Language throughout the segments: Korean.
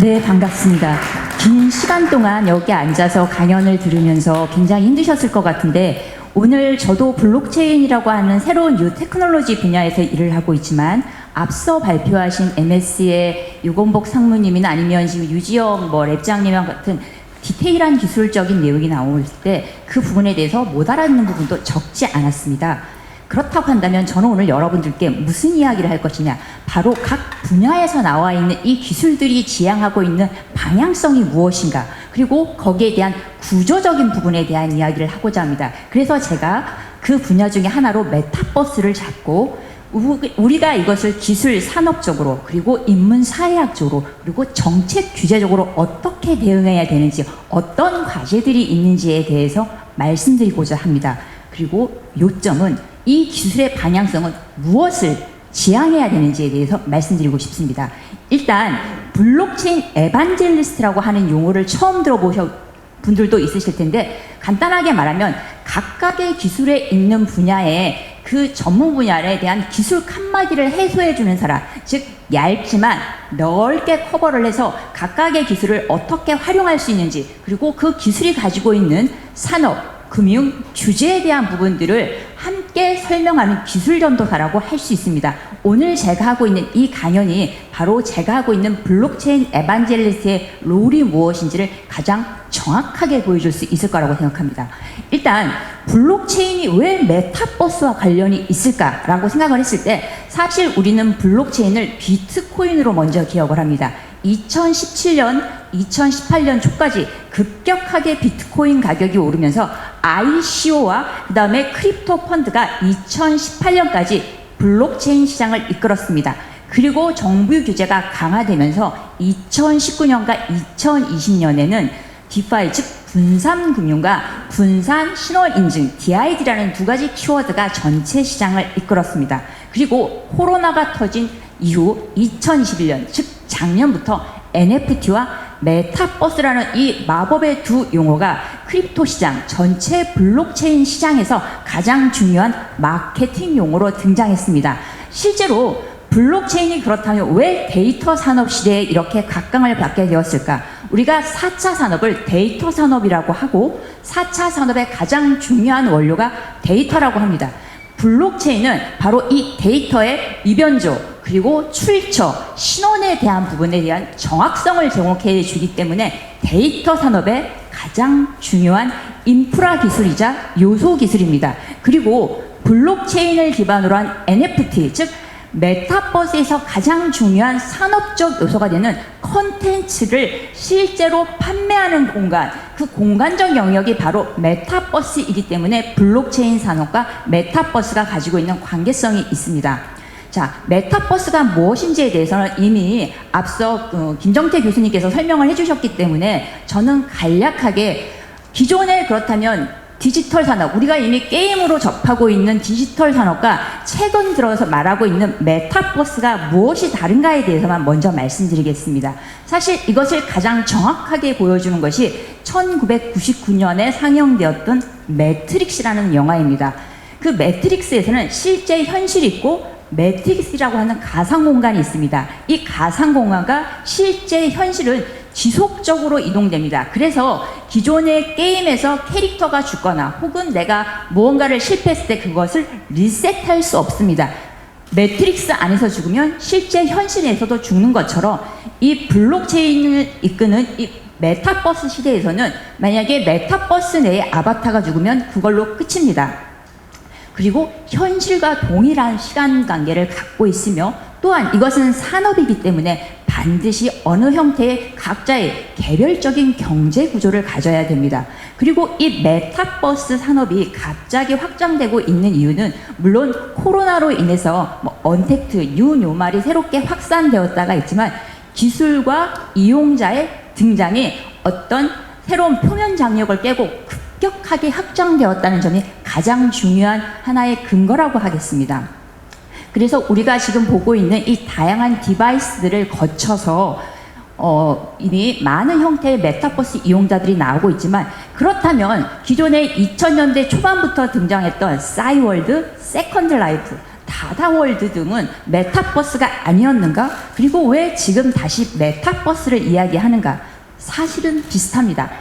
네, 반갑습니다. 긴 시간 동안 여기 앉아서 강연을 들으면서 굉장히 힘드셨을 것 같은데, 오늘 저도 블록체인이라고 하는 새로운 뉴 테크놀로지 분야에서 일을 하고 있지만, 앞서 발표하신 MS의 유건복 상무님이나 아니면 지금 유지영 랩장님과 같은 디테일한 기술적인 내용이 나올 때 그 부분에 대해서 못 알아듣는 부분도 적지 않았습니다. 그렇다고 한다면 저는 오늘 여러분들께 무슨 이야기를 할 것이냐, 바로 각 분야에서 나와 있는 이 기술들이 지향하고 있는 방향성이 무엇인가, 그리고 거기에 대한 구조적인 부분에 대한 이야기를 하고자 합니다. 그래서 제가 그 분야 중에 하나로 메타버스를 잡고 우리가 이것을 기술 산업적으로, 그리고 인문 사회학적으로, 그리고 정책 규제적으로 어떻게 대응해야 되는지, 어떤 과제들이 있는지에 대해서 말씀드리고자 합니다. 그리고 요점은 이 기술의 방향성은 무엇을 지향해야 되는지에 대해서 말씀드리고 싶습니다. 일단 블록체인 에반젤리스트라고 하는 용어를 처음 들어보신 분들도 있으실 텐데, 간단하게 말하면 각각의 기술에 있는 분야에 그 전문 분야에 대한 기술 칸막이를 해소해주는 사람, 즉 얇지만 넓게 커버를 해서 각각의 기술을 어떻게 활용할 수 있는지, 그리고 그 기술이 가지고 있는 산업, 금융, 규제에 대한 부분들을 함께 설명하는 기술 전도사라고 할 수 있습니다. 오늘 제가 하고 있는 이 강연이 바로 제가 하고 있는 블록체인 에반젤리스트의 롤이 무엇인지를 가장 정확하게 보여줄 수 있을 거라고 생각합니다. 일단 블록체인이 왜 메타버스와 관련이 있을까라고 생각을 했을 때, 사실 우리는 블록체인을 비트코인으로 먼저 기억을 합니다. 2017년, 2018년 초까지 급격하게 비트코인 가격이 오르면서 ICO와 그 다음에 크립토 펀드가 2018년까지 블록체인 시장을 이끌었습니다. 그리고 정부 규제가 강화되면서 2019년과 2020년에는 디파이, 즉 분산금융과 분산 신원 인증, DID라는 두 가지 키워드가 전체 시장을 이끌었습니다. 그리고 코로나가 터진 이후 2021년, 즉 작년부터 NFT와 메타버스라는 이 마법의 두 용어가 크립토 시장, 전체 블록체인 시장에서 가장 중요한 마케팅 용어로 등장했습니다. 실제로 블록체인이 그렇다면 왜 데이터 산업 시대에 이렇게 각광을 받게 되었을까? 우리가 4차 산업을 데이터 산업이라고 하고, 4차 산업의 가장 중요한 원료가 데이터라고 합니다. 블록체인은 바로 이 데이터의 이변조, 그리고 출처, 신원에 대한 부분에 대한 정확성을 제공해 주기 때문에 데이터 산업의 가장 중요한 인프라 기술이자 요소 기술입니다. 그리고 블록체인을 기반으로 한 NFT, 즉 메타버스에서 가장 중요한 산업적 요소가 되는 컨텐츠를 실제로 판매하는 공간, 그 공간적 영역이 바로 메타버스이기 때문에 블록체인 산업과 메타버스가 가지고 있는 관계성이 있습니다. 자, 메타버스가 무엇인지에 대해서는 이미 앞서 김정태 교수님께서 설명을 해주셨기 때문에 저는 간략하게, 기존에 그렇다면 디지털 산업, 우리가 이미 게임으로 접하고 있는 디지털 산업과 최근 들어서 말하고 있는 메타버스가 무엇이 다른가에 대해서만 먼저 말씀드리겠습니다. 사실 이것을 가장 정확하게 보여주는 것이 1999년에 상영되었던 매트릭스라는 영화입니다. 그 매트릭스에서는 실제 현실이 있고 매트릭스라고 하는 가상 공간이 있습니다. 이 가상 공간과 실제 현실은 지속적으로 이동됩니다. 그래서 기존의 게임에서 캐릭터가 죽거나 혹은 내가 무언가를 실패했을 때 그것을 리셋할 수 없습니다. 매트릭스 안에서 죽으면 실제 현실에서도 죽는 것처럼 이 블록체인을 이끄는 이 메타버스 시대에서는 만약에 메타버스 내에 아바타가 죽으면 그걸로 끝입니다. 그리고 현실과 동일한 시간 관계를 갖고 있으며, 또한 이것은 산업이기 때문에 반드시 어느 형태의 각자의 개별적인 경제 구조를 가져야 됩니다. 그리고 이 메타버스 산업이 갑자기 확장되고 있는 이유는 물론 코로나로 인해서 언택트, 뉴노멀이 새롭게 확산되었다가 있지만, 기술과 이용자의 등장이 어떤 새로운 표면 장벽을 깨고 급격하게 확장되었다는 점이 가장 중요한 하나의 근거라고 하겠습니다. 그래서 우리가 지금 보고 있는 이 다양한 디바이스들을 거쳐서 이미 많은 형태의 메타버스 이용자들이 나오고 있지만, 그렇다면 기존의 2000년대 초반부터 등장했던 싸이월드, 세컨드 라이프, 다다월드 등은 메타버스가 아니었는가? 그리고 왜 지금 다시 메타버스를 이야기하는가? 사실은 비슷합니다.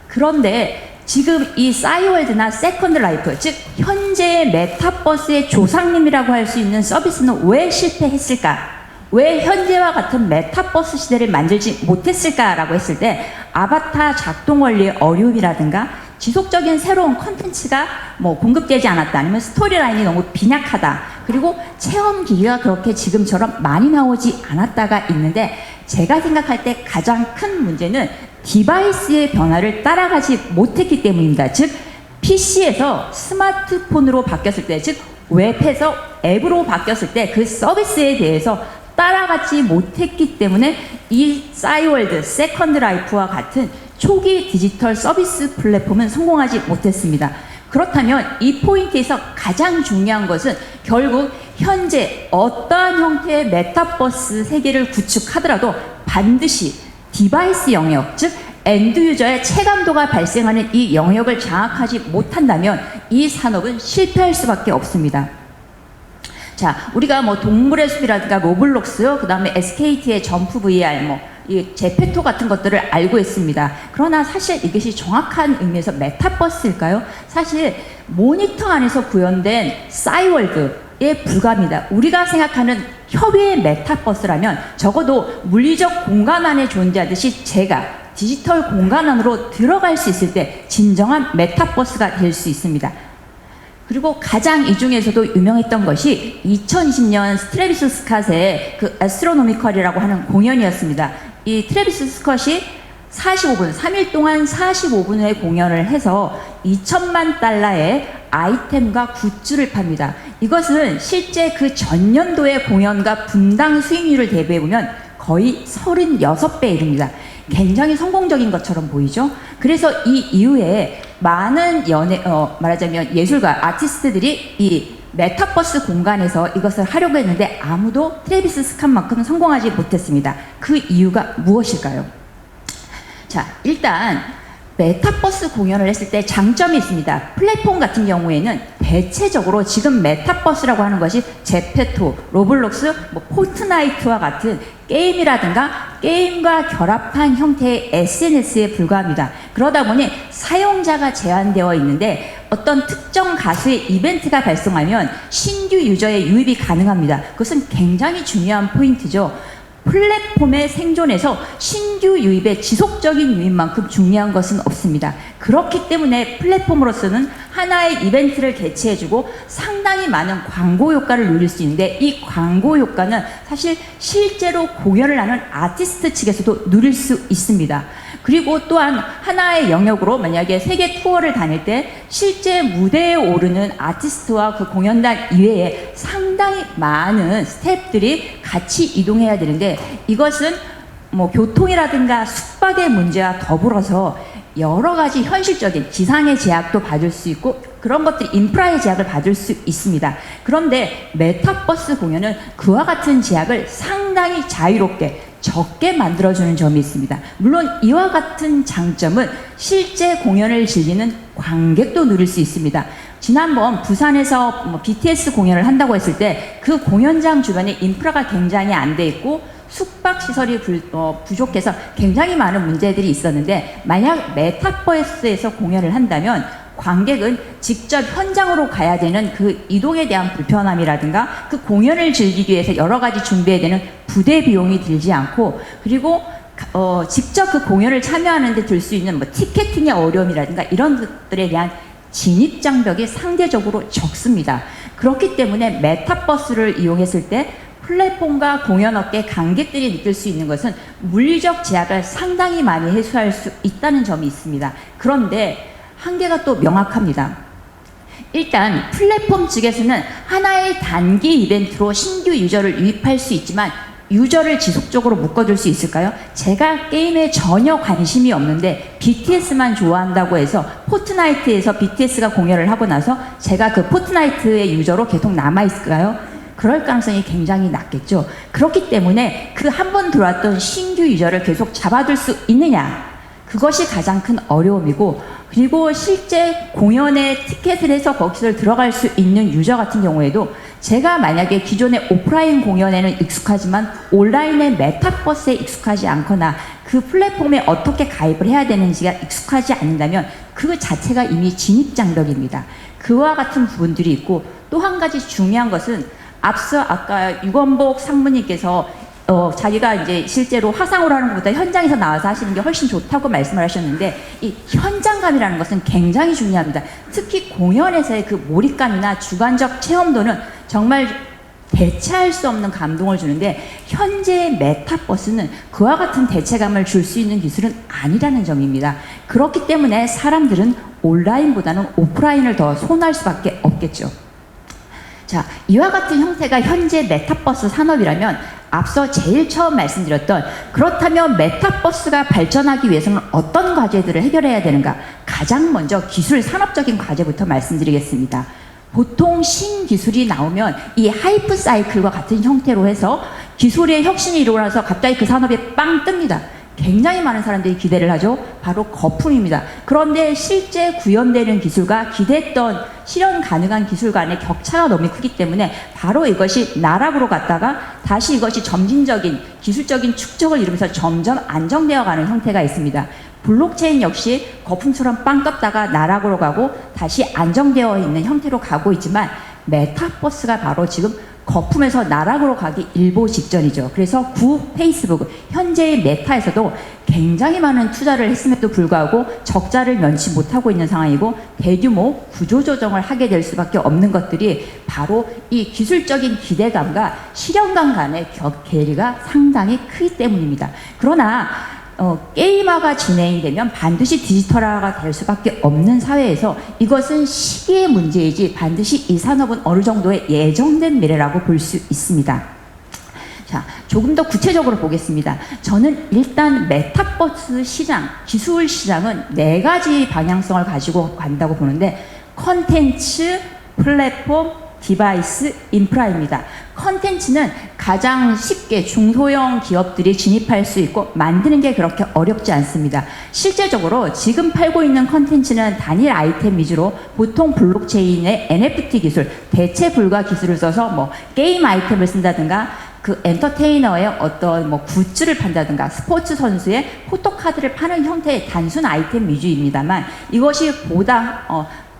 그런데 지금 이 싸이월드나 세컨드 라이프, 즉 현재의 메타버스의 조상님이라고 할 수 있는 서비스는 왜 실패했을까? 왜 현재와 같은 메타버스 시대를 만들지 못했을까라고 했을 때 아바타 작동 원리의 어려움이라든가 지속적인 새로운 컨텐츠가 뭐 공급되지 않았다, 아니면 스토리라인이 너무 빈약하다, 그리고 체험 기기가 그렇게 지금처럼 많이 나오지 않았다가 있는데, 제가 생각할 때 가장 큰 문제는 디바이스의 변화를 따라가지 못했기 때문입니다. 즉 PC에서 스마트폰으로 바뀌었을 때, 즉 웹에서 앱으로 바뀌었을 때 그 서비스에 대해서 따라가지 못했기 때문에 이 싸이월드, 세컨드 라이프와 같은 초기 디지털 서비스 플랫폼은 성공하지 못했습니다. 그렇다면 이 포인트에서 가장 중요한 것은 결국 현재 어떠한 형태의 메타버스 세계를 구축하더라도 반드시 디바이스 영역, 즉 엔드 유저의 체감도가 발생하는 이 영역을 장악하지 못한다면 이 산업은 실패할 수밖에 없습니다. 자, 우리가 뭐 동물의 숲이라든가 로블록스, 그 다음에 SKT의 점프 VR, 이 제페토 같은 것들을 알고 있습니다. 그러나 사실 이것이 정확한 의미에서 메타버스일까요? 사실 모니터 안에서 구현된 싸이월드에 불과합니다. 우리가 생각하는 협의의 메타버스라면 적어도 물리적 공간 안에 존재하듯이 제가 디지털 공간 안으로 들어갈 수 있을 때 진정한 메타버스가 될 수 있습니다. 그리고 가장 이 중에서도 유명했던 것이 2020년 트래비스 스캇의 그 애스트로노미컬이라고 하는 공연이었습니다. 이 트래비스 스캇이 45분, 3일 동안 45분의 공연을 해서 2천만 달러의 아이템과 굿즈를 팝니다. 이것은 실제 그 전년도의 공연과 분당 수익률을 대비해보면 거의 36배에 이릅니다. 굉장히 성공적인 것처럼 보이죠? 그래서 이 이후에 많은 말하자면 예술가, 아티스트들이 이 메타버스 공간에서 이것을 하려고 했는데 아무도 트래비스 스캇만큼 성공하지 못했습니다. 그 이유가 무엇일까요? 자, 일단 메타버스 공연을 했을 때 장점이 있습니다. 플랫폼 같은 경우에는 대체적으로 지금 메타버스라고 하는 것이 제페토, 로블록스, 포트나이트와 같은 게임이라든가 게임과 결합한 형태의 SNS에 불과합니다. 그러다 보니 사용자가 제한되어 있는데 어떤 특정 가수의 이벤트가 발생하면 신규 유저의 유입이 가능합니다. 그것은 굉장히 중요한 포인트죠. 플랫폼의 생존에서 신규 유입의 지속적인 유입만큼 중요한 것은 없습니다. 그렇기 때문에 플랫폼으로서는 하나의 이벤트를 개최해주고 상당히 많은 광고 효과를 누릴 수 있는데, 이 광고 효과는 사실 실제로 공연을 하는 아티스트 측에서도 누릴 수 있습니다. 그리고 또한 하나의 영역으로 만약에 세계 투어를 다닐 때 실제 무대에 오르는 아티스트와 그 공연단 이외에 상당히 많은 스태프들이 같이 이동해야 되는데, 이것은 뭐 교통이라든가 숙박의 문제와 더불어서 여러 가지 현실적인 지상의 제약도 받을 수 있고 그런 것들이 인프라의 제약을 받을 수 있습니다. 그런데 메타버스 공연은 그와 같은 제약을 상당히 자유롭게 적게 만들어주는 점이 있습니다. 물론 이와 같은 장점은 실제 공연을 즐기는 관객도 누릴 수 있습니다. 지난번 부산에서 BTS 공연을 한다고 했을 때 그 공연장 주변에 인프라가 굉장히 안 돼 있고 숙박시설이 부족해서 굉장히 많은 문제들이 있었는데, 만약 메타버스에서 공연을 한다면 관객은 직접 현장으로 가야 되는 그 이동에 대한 불편함이라든가 그 공연을 즐기기 위해서 여러 가지 준비해야 되는 부대 비용이 들지 않고, 그리고 직접 그 공연을 참여하는 데 들 수 있는 티켓팅의 어려움이라든가 이런 것들에 대한 진입 장벽이 상대적으로 적습니다. 그렇기 때문에 메타버스를 이용했을 때 플랫폼과 공연업계 관객들이 느낄 수 있는 것은 물리적 제약을 상당히 많이 해소할 수 있다는 점이 있습니다. 그런데 한계가 또 명확합니다. 일단 플랫폼 측에서는 하나의 단기 이벤트로 신규 유저를 유입할 수 있지만 유저를 지속적으로 묶어둘 수 있을까요? 제가 게임에 전혀 관심이 없는데 BTS만 좋아한다고 해서 포트나이트에서 BTS가 공연을 하고 나서 제가 그 포트나이트의 유저로 계속 남아있을까요? 그럴 가능성이 굉장히 낮겠죠. 그렇기 때문에 그 한 번 들어왔던 신규 유저를 계속 잡아둘 수 있느냐, 그것이 가장 큰 어려움이고, 그리고 실제 공연에 티켓을 해서 거기서 들어갈 수 있는 유저 같은 경우에도 제가 만약에 기존의 오프라인 공연에는 익숙하지만 온라인의 메타버스에 익숙하지 않거나 그 플랫폼에 어떻게 가입을 해야 되는지가 익숙하지 않는다면 그 자체가 이미 진입장벽입니다. 그와 같은 부분들이 있고, 또 한 가지 중요한 것은 앞서 아까 유건복 상무님께서 자기가 이제 실제로 화상으로 하는 것보다 현장에서 나와서 하시는 게 훨씬 좋다고 말씀을 하셨는데, 이 현장감이라는 것은 굉장히 중요합니다. 특히 공연에서의 그 몰입감이나 주관적 체험도는 정말 대체할 수 없는 감동을 주는데, 현재의 메타버스는 그와 같은 대체감을 줄 수 있는 기술은 아니라는 점입니다. 그렇기 때문에 사람들은 온라인보다는 오프라인을 더 선호할 수밖에 없겠죠. 자, 이와 같은 형태가 현재 메타버스 산업이라면 앞서 제일 처음 말씀드렸던, 그렇다면 메타버스가 발전하기 위해서는 어떤 과제들을 해결해야 되는가? 가장 먼저 기술 산업적인 과제부터 말씀드리겠습니다. 보통 신기술이 나오면 이 하이프 사이클과 같은 형태로 해서 기술의 혁신이 일어나서 갑자기 그 산업에 빵 뜹니다. 굉장히 많은 사람들이 기대를 하죠. 바로 거품입니다. 그런데 실제 구현되는 기술과 기대했던 실현 가능한 기술 간의 격차가 너무 크기 때문에 바로 이것이 나락으로 갔다가 다시 이것이 점진적인 기술적인 축적을 이루면서 점점 안정되어 가는 형태가 있습니다. 블록체인 역시 거품처럼 빵 떴다가 나락으로 가고 다시 안정되어 있는 형태로 가고 있지만, 메타버스가 바로 지금 거품에서 나락으로 가기 일보 직전이죠. 그래서 구 페이스북, 현재의 메타에서도 굉장히 많은 투자를 했음에도 불구하고 적자를 면치 못하고 있는 상황이고, 대규모 구조조정을 하게 될 수밖에 없는 것들이 바로 이 기술적인 기대감과 실현감 간의 괴리가 상당히 크기 때문입니다. 그러나 게임화가 진행되면 반드시 디지털화가 될 수밖에 없는 사회에서 이것은 시기의 문제이지 반드시 이 산업은 어느 정도의 예정된 미래라고 볼 수 있습니다. 자, 조금 더 구체적으로 보겠습니다. 저는 일단 메타버스 시장, 기술 시장은 네 가지 방향성을 가지고 간다고 보는데, 컨텐츠, 플랫폼, 디바이스, 인프라입니다. 컨텐츠는 가장 쉽게 중소형 기업들이 진입할 수 있고 만드는 게 그렇게 어렵지 않습니다. 실제적으로 지금 팔고 있는 컨텐츠는 단일 아이템 위주로 보통 블록체인의 NFT 기술, 대체 불가 기술을 써서 뭐 게임 아이템을 쓴다든가, 그 엔터테이너의 어떤 뭐 굿즈를 판다든가, 스포츠 선수의 포토카드를 파는 형태의 단순 아이템 위주입니다만, 이것이 보다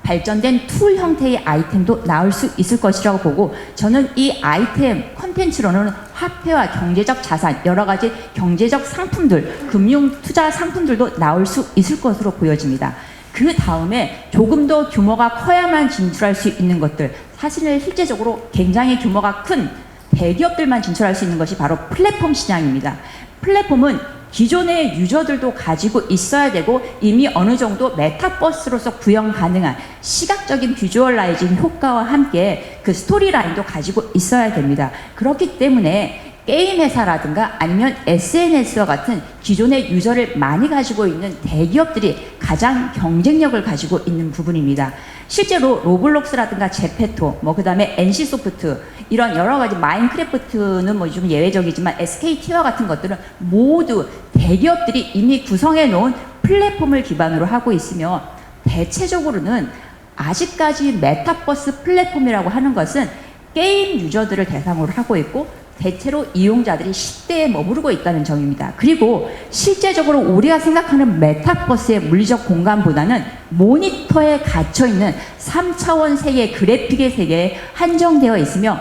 발전된 툴 형태의 아이템도 나올 수 있을 것이라고 보고, 저는 이 아이템 컨텐츠로는 화폐와 경제적 자산, 여러 가지 경제적 상품들, 금융 투자 상품들도 나올 수 있을 것으로 보여집니다. 그 다음에 조금 더 규모가 커야만 진출할 수 있는 것들, 사실은 실제적으로 굉장히 규모가 큰 대기업들만 진출할 수 있는 것이 바로 플랫폼 시장입니다. 플랫폼은 기존의 유저들도 가지고 있어야 되고 이미 어느 정도 메타버스로서 구현 가능한 시각적인 비주얼라이징 효과와 함께 그 스토리라인도 가지고 있어야 됩니다. 그렇기 때문에 게임 회사라든가 아니면 SNS와 같은 기존의 유저를 많이 가지고 있는 대기업들이 가장 경쟁력을 가지고 있는 부분입니다. 실제로 로블록스라든가 제페토, 그 다음에 NC소프트, 이런 여러 가지, 마인크래프트는 뭐 좀 예외적이지만 SKT와 같은 것들은 모두 대기업들이 이미 구성해 놓은 플랫폼을 기반으로 하고 있으며, 대체적으로는 아직까지 메타버스 플랫폼이라고 하는 것은 게임 유저들을 대상으로 하고 있고 대체로 이용자들이 10대에 머무르고 있다는 점입니다. 그리고 실제적으로 우리가 생각하는 메타버스의 물리적 공간보다는 모니터에 갇혀있는 3차원 세계, 그래픽의 세계에 한정되어 있으며,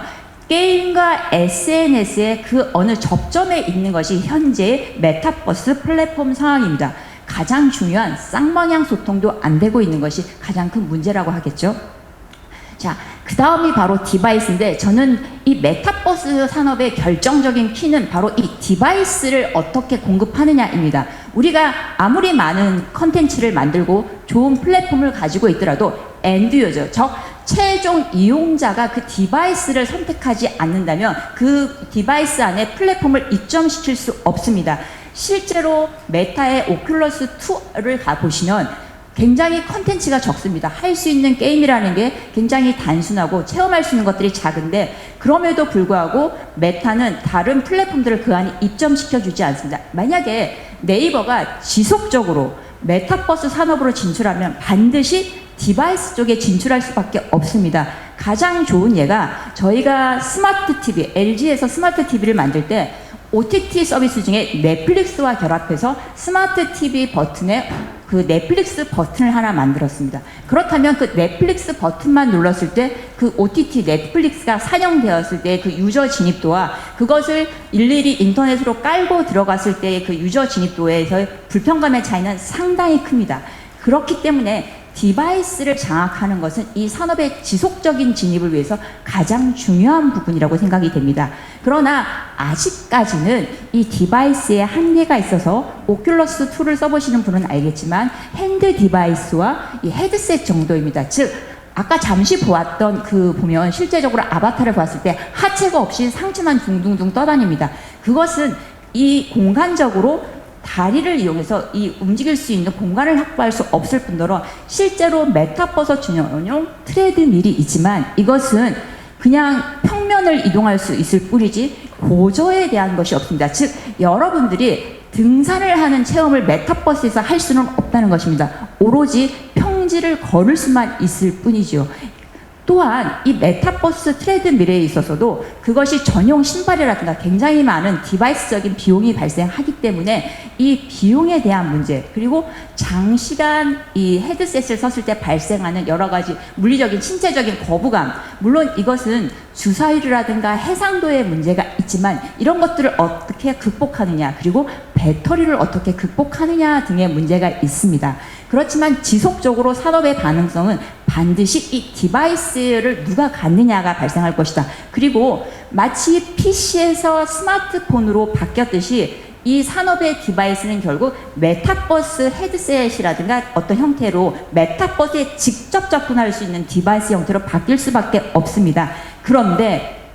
게임과 SNS의 그 어느 접점에 있는 것이 현재의 메타버스 플랫폼 상황입니다. 가장 중요한 쌍방향 소통도 안 되고 있는 것이 가장 큰 문제라고 하겠죠. 자, 그 다음이 바로 디바이스인데, 저는 이 메타버스 산업의 결정적인 키는 바로 이 디바이스를 어떻게 공급하느냐입니다. 우리가 아무리 많은 컨텐츠를 만들고 좋은 플랫폼을 가지고 있더라도 엔드 유저, 즉 최종 이용자가 그 디바이스를 선택하지 않는다면 그 디바이스 안에 플랫폼을 입점시킬 수 없습니다. 실제로 메타의 오큘러스 2를 가보시면 굉장히 컨텐츠가 적습니다. 할 수 있는 게임이라는 게 굉장히 단순하고 체험할 수 있는 것들이 작은데, 그럼에도 불구하고 메타는 다른 플랫폼들을 그 안에 입점시켜 주지 않습니다. 만약에 네이버가 지속적으로 메타버스 산업으로 진출하면 반드시 디바이스 쪽에 진출할 수밖에 없습니다. 가장 좋은 예가 저희가 스마트 TV, LG에서 스마트 TV를 만들 때 OTT 서비스 중에 넷플릭스와 결합해서 스마트 TV 버튼에 그 넷플릭스 버튼을 하나 만들었습니다. 그렇다면 그 넷플릭스 버튼만 눌렀을 때 그 OTT 넷플릭스가 사용되었을 때 그 유저 진입도와 그것을 일일이 인터넷으로 깔고 들어갔을 때의 그 유저 진입도에서의 불편감의 차이는 상당히 큽니다. 그렇기 때문에 디바이스를 장악하는 것은 이 산업의 지속적인 진입을 위해서 가장 중요한 부분이라고 생각이 됩니다. 그러나 아직까지는 이 디바이스에 한계가 있어서 오큘러스 2를 써보시는 분은 알겠지만 핸드 디바이스와 이 헤드셋 정도입니다. 즉 아까 잠시 보았던 보면 실제적으로 아바타를 봤을 때 하체가 없이 상체만 둥둥둥 떠다닙니다. 그것은 이 공간적으로 다리를 이용해서 이 움직일 수 있는 공간을 확보할 수 없을 뿐더러 실제로 메타버스 전용 트레드밀이 있지만 이것은 그냥 평면을 이동할 수 있을 뿐이지 고저에 대한 것이 없습니다. 즉 여러분들이 등산을 하는 체험을 메타버스에서 할 수는 없다는 것입니다. 오로지 평지를 걸을 수만 있을 뿐이죠. 또한 이 메타버스 트레드밀에 있어서도 그것이 전용 신발이라든가 굉장히 많은 디바이스적인 비용이 발생하기 때문에 이 비용에 대한 문제 그리고 장시간 이 헤드셋을 썼을 때 발생하는 여러 가지 물리적인 신체적인 거부감 물론 이것은 주사위라든가 해상도의 문제가 있지만 이런 것들을 어떻게 극복하느냐 그리고 배터리를 어떻게 극복하느냐 등의 문제가 있습니다. 그렇지만 지속적으로 산업의 가능성은 반드시 이 디바이스를 누가 갖느냐가 발생할 것이다. 그리고 마치 PC에서 스마트폰으로 바뀌었듯이 이 산업의 디바이스는 결국 메타버스 헤드셋이라든가 어떤 형태로 메타버스에 직접 접근할 수 있는 디바이스 형태로 바뀔 수밖에 없습니다. 그런데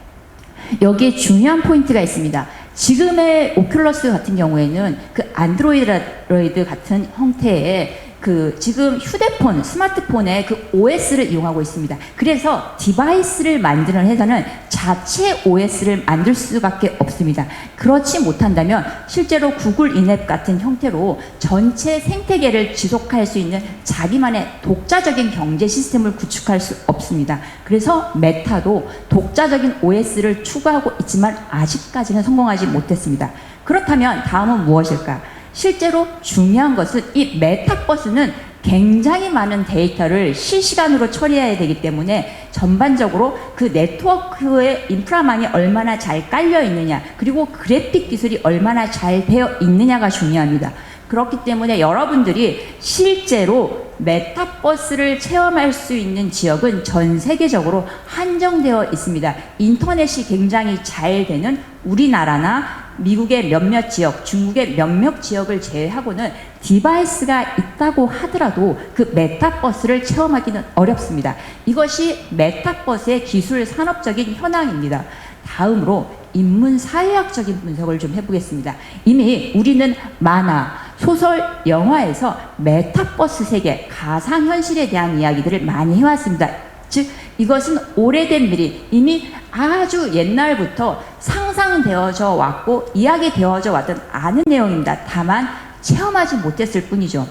여기에 중요한 포인트가 있습니다. 지금의 오큘러스 같은 경우에는 그 안드로이드 같은 형태의 지금 휴대폰, 스마트폰의 그 OS를 이용하고 있습니다. 그래서 디바이스를 만드는 회사는 자체 OS를 만들 수밖에 없습니다. 그렇지 못한다면 실제로 구글 인앱 같은 형태로 전체 생태계를 지속할 수 있는 자기만의 독자적인 경제 시스템을 구축할 수 없습니다. 그래서 메타도 독자적인 OS를 추구하고 있지만 아직까지는 성공하지 못했습니다. 그렇다면 다음은 무엇일까? 실제로 중요한 것은 이 메타버스는 굉장히 많은 데이터를 실시간으로 처리해야 되기 때문에 전반적으로 그 네트워크의 인프라망이 얼마나 잘 깔려 있느냐 그리고 그래픽 기술이 얼마나 잘 되어 있느냐가 중요합니다. 그렇기 때문에 여러분들이 실제로 메타버스를 체험할 수 있는 지역은 전 세계적으로 한정되어 있습니다. 인터넷이 굉장히 잘 되는 우리나라나 미국의 몇몇 지역, 중국의 몇몇 지역을 제외하고는 디바이스가 있다고 하더라도 그 메타버스를 체험하기는 어렵습니다. 이것이 메타버스의 기술 산업적인 현황입니다. 다음으로 인문사회학적인 분석을 좀 해보겠습니다. 이미 우리는 만화, 소설, 영화에서 메타버스 세계, 가상현실에 대한 이야기들을 많이 해왔습니다. 즉 이것은 오래된 미리 이미 아주 옛날부터 상상되어져 왔고 이야기되어져 왔던 아는 내용입니다. 다만 체험하지 못했을 뿐이죠.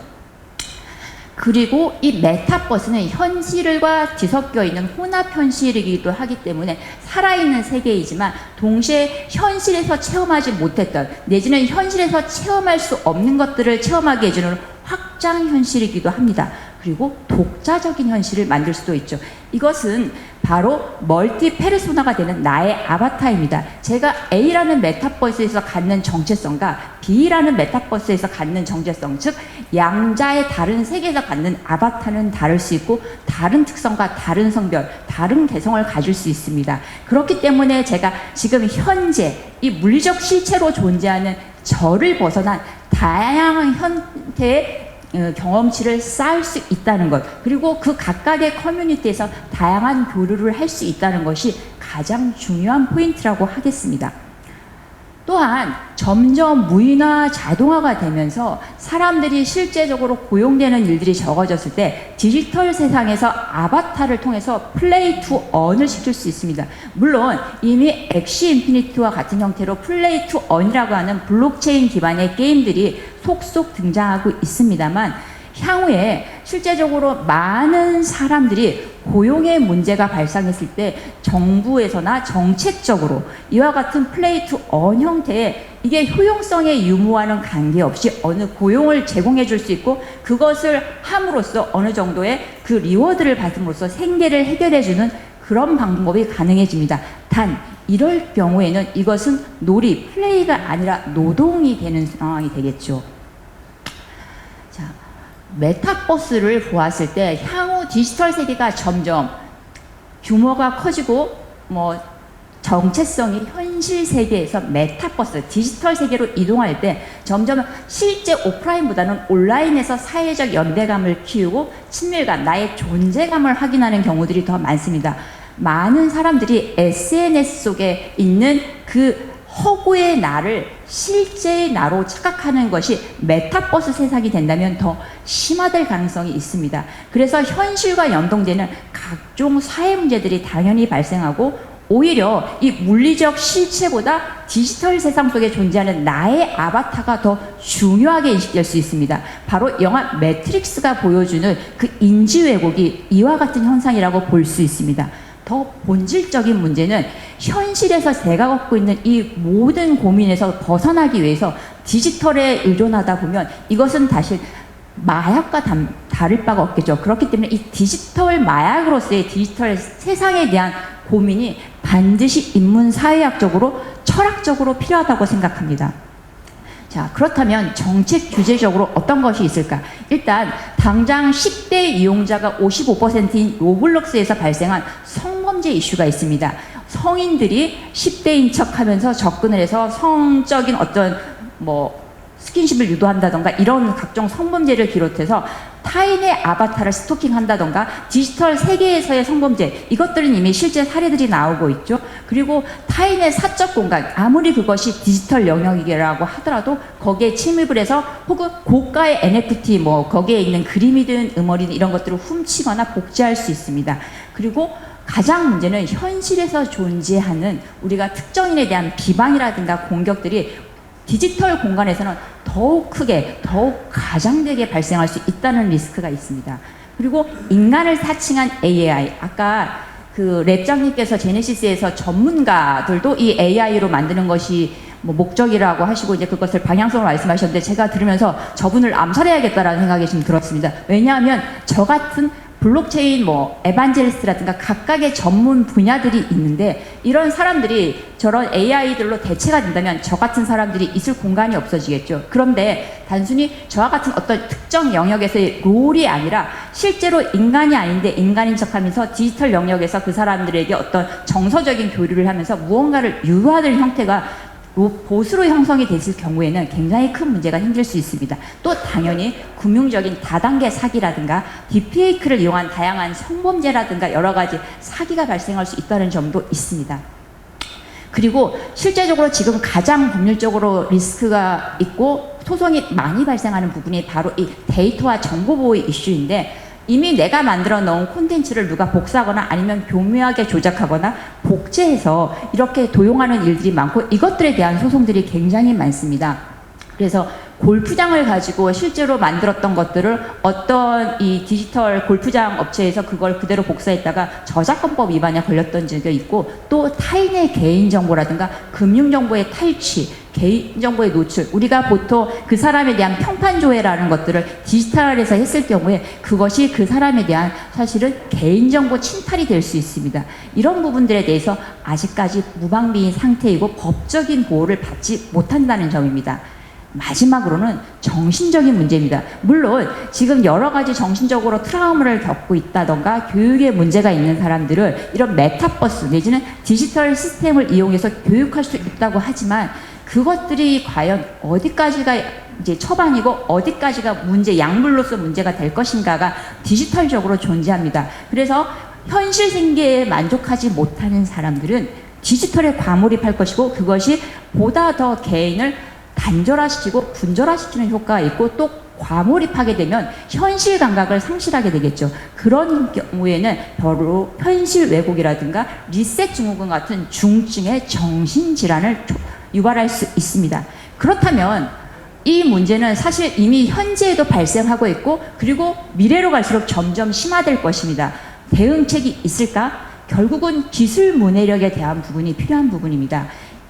그리고 이 메타버스는 현실과 뒤섞여 있는 혼합 현실이기도 하기 때문에 살아있는 세계이지만 동시에 현실에서 체험하지 못했던 내지는 현실에서 체험할 수 없는 것들을 체험하게 해주는 확장 현실이기도 합니다. 그리고 독자적인 현실을 만들 수도 있죠. 이것은 바로 멀티 페르소나가 되는 나의 아바타입니다. 제가 A라는 메타버스에서 갖는 정체성과 B라는 메타버스에서 갖는 정체성, 즉 양자의 다른 세계에서 갖는 아바타는 다를 수 있고 다른 특성과 다른 성별, 다른 개성을 가질 수 있습니다. 그렇기 때문에 제가 지금 현재 이 물리적 실체로 존재하는 저를 벗어난 다양한 형태의 경험치를 쌓을 수 있다는 것 그리고 그 각각의 커뮤니티에서 다양한 교류를 할 수 있다는 것이 가장 중요한 포인트라고 하겠습니다. 또한 점점 무인화 자동화가 되면서 사람들이 실제적으로 고용되는 일들이 적어졌을 때 디지털 세상에서 아바타를 통해서 플레이 투 언을 시킬 수 있습니다. 물론 이미 엑시 인피니티와 같은 형태로 플레이 투 언이라고 하는 블록체인 기반의 게임들이 속속 등장하고 있습니다만, 향후에 실제적으로 많은 사람들이 고용의 문제가 발생했을 때 정부에서나 정책적으로 이와 같은 플레이 투 언 형태의, 이게 효용성의 유무와는 관계없이 어느 고용을 제공해 줄 수 있고 그것을 함으로써 어느 정도의 그 리워드를 받음으로써 생계를 해결해 주는 그런 방법이 가능해집니다. 단 이럴 경우에는 이것은 놀이, 플레이가 아니라 노동이 되는 상황이 되겠죠. 자, 메타버스를 보았을 때 향후 디지털 세계가 점점 규모가 커지고 정체성이 현실 세계에서 메타버스, 디지털 세계로 이동할 때 점점 실제 오프라인보다는 온라인에서 사회적 연대감을 키우고 친밀감, 나의 존재감을 확인하는 경우들이 더 많습니다. 많은 사람들이 SNS 속에 있는 그 허구의 나를 실제의 나로 착각하는 것이 메타버스 세상이 된다면 더 심화될 가능성이 있습니다. 그래서 현실과 연동되는 각종 사회 문제들이 당연히 발생하고, 오히려 이 물리적 실체보다 디지털 세상 속에 존재하는 나의 아바타가 더 중요하게 인식될 수 있습니다. 바로 영화 매트릭스가 보여주는 그 인지 왜곡이 이와 같은 현상이라고 볼 수 있습니다. 더 본질적인 문제는 현실에서 제가 갖고 있는 이 모든 고민에서 벗어나기 위해서 디지털에 의존하다 보면 이것은 다시 마약과 다를 바가 없겠죠. 그렇기 때문에 이 디지털 마약으로서의 디지털 세상에 대한 고민이 반드시 인문사회학적으로 철학적으로 필요하다고 생각합니다. 자, 그렇다면 정책 규제적으로 어떤 것이 있을까? 일단 당장 10대 이용자가 55%인 로블록스에서 발생한 성범죄 이슈가 있습니다. 성인들이 10대인 척하면서 접근을 해서 성적인 어떤 스킨십을 유도한다던가 이런 각종 성범죄를 비롯해서 타인의 아바타를 스토킹한다던가 디지털 세계에서의 성범죄, 이것들은 이미 실제 사례들이 나오고 있죠. 그리고 타인의 사적 공간, 아무리 그것이 디지털 영역이라고 하더라도 거기에 침입을 해서 혹은 고가의 NFT 거기에 있는 그림이든 음원이든 이런 것들을 훔치거나 복제할 수 있습니다. 그리고 가장 문제는 현실에서 존재하는 우리가 특정인에 대한 비방이라든가 공격들이 디지털 공간에서는 더욱 크게, 더욱 가장되게 발생할 수 있다는 리스크가 있습니다. 그리고 인간을 사칭한 AI, 아까 그 랩장님께서 제네시스에서 전문가들도 이 AI로 만드는 것이 목적이라고 하시고 이제 그것을 방향성으로 말씀하셨는데, 제가 들으면서 저분을 암살해야겠다라는 생각이 좀 들었습니다. 왜냐하면 저 같은 블록체인 에반젤리스트라든가 각각의 전문 분야들이 있는데, 이런 사람들이 저런 AI들로 대체가 된다면 저 같은 사람들이 있을 공간이 없어지겠죠. 그런데 단순히 저와 같은 어떤 특정 영역에서의 롤이 아니라 실제로 인간이 아닌데 인간인 척하면서 디지털 영역에서 그 사람들에게 어떤 정서적인 교류를 하면서 무언가를 유도하는 형태가 보수로 형성이 됐을 경우에는 굉장히 큰 문제가 생길 수 있습니다. 또 당연히 금융적인 다단계 사기라든가 딥페이크를 이용한 다양한 성범죄라든가 여러 가지 사기가 발생할 수 있다는 점도 있습니다. 그리고 실제적으로 지금 가장 법률적으로 리스크가 있고 소송이 많이 발생하는 부분이 바로 이 데이터와 정보보호 이슈인데, 이미 내가 만들어 놓은 콘텐츠를 누가 복사하거나 아니면 교묘하게 조작하거나 복제해서 이렇게 도용하는 일들이 많고, 이것들에 대한 소송들이 굉장히 많습니다. 그래서 골프장을 가지고 실제로 만들었던 것들을 어떤 이 디지털 골프장 업체에서 그걸 그대로 복사했다가 저작권법 위반에 걸렸던 적이 있고, 또 타인의 개인정보라든가 금융정보의 탈취, 개인정보의 노출, 우리가 보통 그 사람에 대한 평판조회라는 것들을 디지털에서 했을 경우에 그것이 그 사람에 대한 사실은 개인정보 침탈이 될 수 있습니다. 이런 부분들에 대해서 아직까지 무방비인 상태이고 법적인 보호를 받지 못한다는 점입니다. 마지막으로는 정신적인 문제입니다. 물론 지금 여러 가지 정신적으로 트라우마를 겪고 있다던가 교육에 문제가 있는 사람들을 이런 메타버스 내지는 디지털 시스템을 이용해서 교육할 수 있다고 하지만, 그것들이 과연 어디까지가 이제 처방이고 어디까지가 약물로서 문제가 될 것인가가 디지털적으로 존재합니다. 그래서 현실 생계에 만족하지 못하는 사람들은 디지털에 과몰입할 것이고 그것이 보다 더 개인을 단절화시키고 분절화시키는 효과가 있고 또 과몰입하게 되면 현실 감각을 상실하게 되겠죠. 그런 경우에는 바로 현실 왜곡이라든가 리셋 증후군 같은 중증의 정신질환을 유발할 수 있습니다. 그렇다면 이 문제는 사실 이미 현재에도 발생하고 있고 그리고 미래로 갈수록 점점 심화될 것입니다. 대응책이 있을까? 결국은 기술 문해력에 대한 부분이 필요한 부분입니다.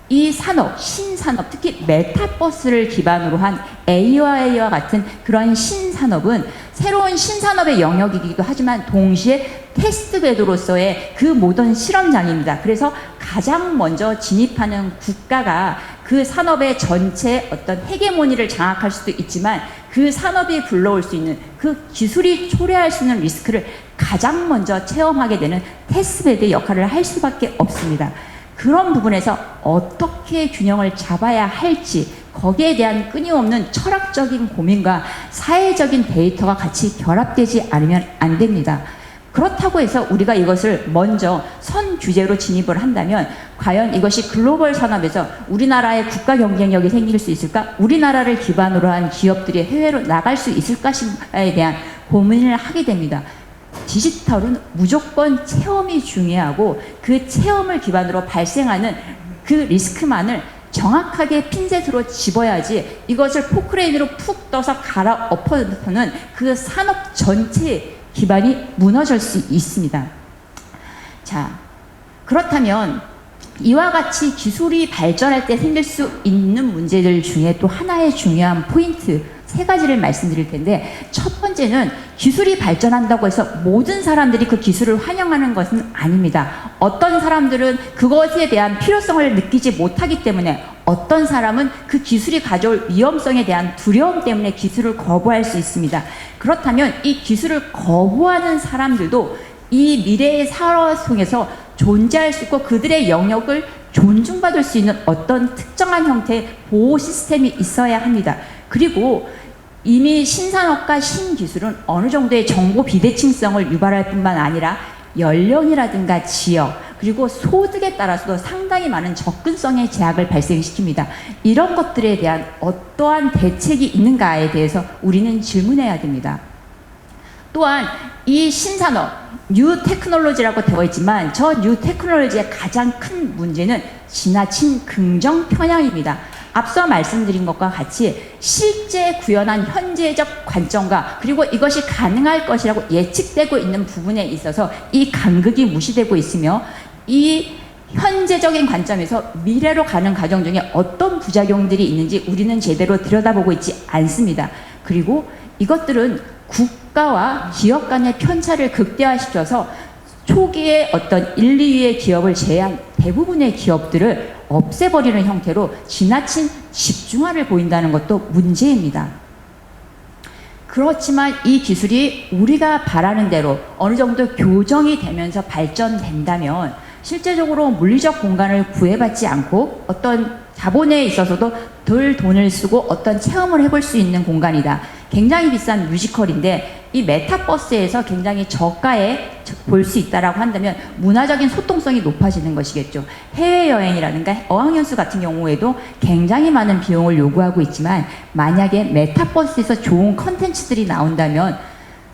이 산업, 신산업, 특히 메타버스를 기반으로 한 AI와 같은 그런 신산업은 새로운 신산업의 영역이기도 하지만 동시에 테스트베드로서의 그 모든 실험장입니다. 그래서 가장 먼저 진입하는 국가가 그 산업의 전체 어떤 헤게모니를 장악할 수도 있지만 그 산업이 불러올 수 있는 그 기술이 초래할 수 있는 리스크를 가장 먼저 체험하게 되는 테스트베드의 역할을 할 수밖에 없습니다. 그런 부분에서 어떻게 균형을 잡아야 할지 거기에 대한 끊임없는 철학적인 고민과 사회적인 데이터가 같이 결합되지 않으면 안 됩니다. 그렇다고 해서 우리가 이것을 먼저 선 규제로 진입을 한다면 과연 이것이 글로벌 산업에서 우리나라의 국가 경쟁력이 생길 수 있을까? 우리나라를 기반으로 한 기업들이 해외로 나갈 수 있을까에 대한 고민을 하게 됩니다. 디지털은 무조건 체험이 중요하고 그 체험을 기반으로 발생하는 그 리스크만을 정확하게 핀셋으로 집어야지 이것을 포크레인으로 푹 떠서 갈아 엎어서는 그 산업 전체의 기반이 무너질 수 있습니다. 자, 그렇다면 이와 같이 기술이 발전할 때 생길 수 있는 문제들 중에 또 하나의 중요한 포인트 세 가지를 말씀드릴 텐데 첫 번째는 기술이 발전한다고 해서 모든 사람들이 그 기술을 환영하는 것은 아닙니다. 어떤 사람들은 그것에 대한 필요성을 느끼지 못하기 때문에 어떤 사람은 그 기술이 가져올 위험성에 대한 두려움 때문에 기술을 거부할 수 있습니다. 그렇다면 이 기술을 거부하는 사람들도 이 미래의 사회 속에서 존재할 수 있고 그들의 영역을 존중받을 수 있는 어떤 특정한 형태의 보호 시스템이 있어야 합니다. 그리고 이미 신산업과 신기술은 어느 정도의 정보 비대칭성을 유발할 뿐만 아니라 연령이라든가 지역 그리고 소득에 따라서도 상당히 많은 접근성의 제약을 발생시킵니다. 이런 것들에 대한 어떠한 대책이 있는가에 대해서 우리는 질문해야 됩니다. 또한 이 신산업, 뉴 테크놀로지라고 되어 있지만 저 뉴 테크놀로지의 가장 큰 문제는 지나친 긍정 편향입니다. 앞서 말씀드린 것과 같이 실제 구현한 현재적 관점과 그리고 이것이 가능할 것이라고 예측되고 있는 부분에 있어서 이 간극이 무시되고 있으며 이 현재적인 관점에서 미래로 가는 과정 중에 어떤 부작용들이 있는지 우리는 제대로 들여다보고 있지 않습니다. 그리고 이것들은 국가와 기업 간의 편차를 극대화시켜서 초기에 어떤 1, 2위의 기업을 제외한 대부분의 기업들을 없애버리는 형태로 지나친 집중화를 보인다는 것도 문제입니다. 그렇지만 이 기술이 우리가 바라는 대로 어느 정도 교정이 되면서 발전된다면 실제적으로 물리적 공간을 구애받지 않고 어떤 자본에 있어서도 덜 돈을 쓰고 어떤 체험을 해볼 수 있는 공간이다. 굉장히 비싼 뮤지컬인데 이 메타버스에서 굉장히 저가에 볼 수 있다라고 한다면 문화적인 소통성이 높아지는 것이겠죠. 해외여행이라든가 어학연수 같은 경우에도 굉장히 많은 비용을 요구하고 있지만 만약에 메타버스에서 좋은 컨텐츠들이 나온다면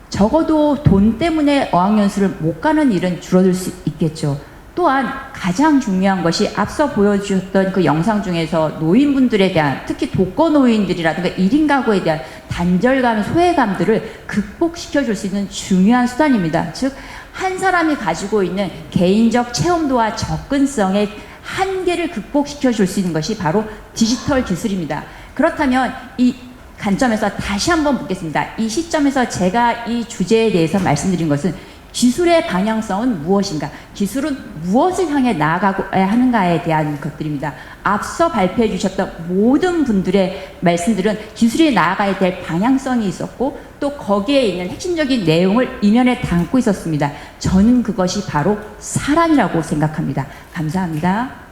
적어도 돈 때문에 어학연수를 못 가는 일은 줄어들 수 있겠죠. 또한 가장 중요한 것이 앞서 보여주셨던 그 영상 중에서 노인분들에 대한 특히 독거노인들이라든가 1인 가구에 대한 단절감, 소외감들을 극복시켜 줄 수 있는 중요한 수단입니다. 즉, 한 사람이 가지고 있는 개인적 체험도와 접근성의 한계를 극복시켜 줄 수 있는 것이 바로 디지털 기술입니다. 그렇다면 이 관점에서 다시 한번 묻겠습니다. 이 시점에서 제가 이 주제에 대해서 말씀드린 것은 기술의 방향성은 무엇인가? 기술은 무엇을 향해 나아가야 하는가에 대한 것들입니다. 앞서 발표해 주셨던 모든 분들의 말씀들은 기술이 나아가야 될 방향성이 있었고 또 거기에 있는 핵심적인 내용을 이면에 담고 있었습니다. 저는 그것이 바로 사람이라고 생각합니다. 감사합니다.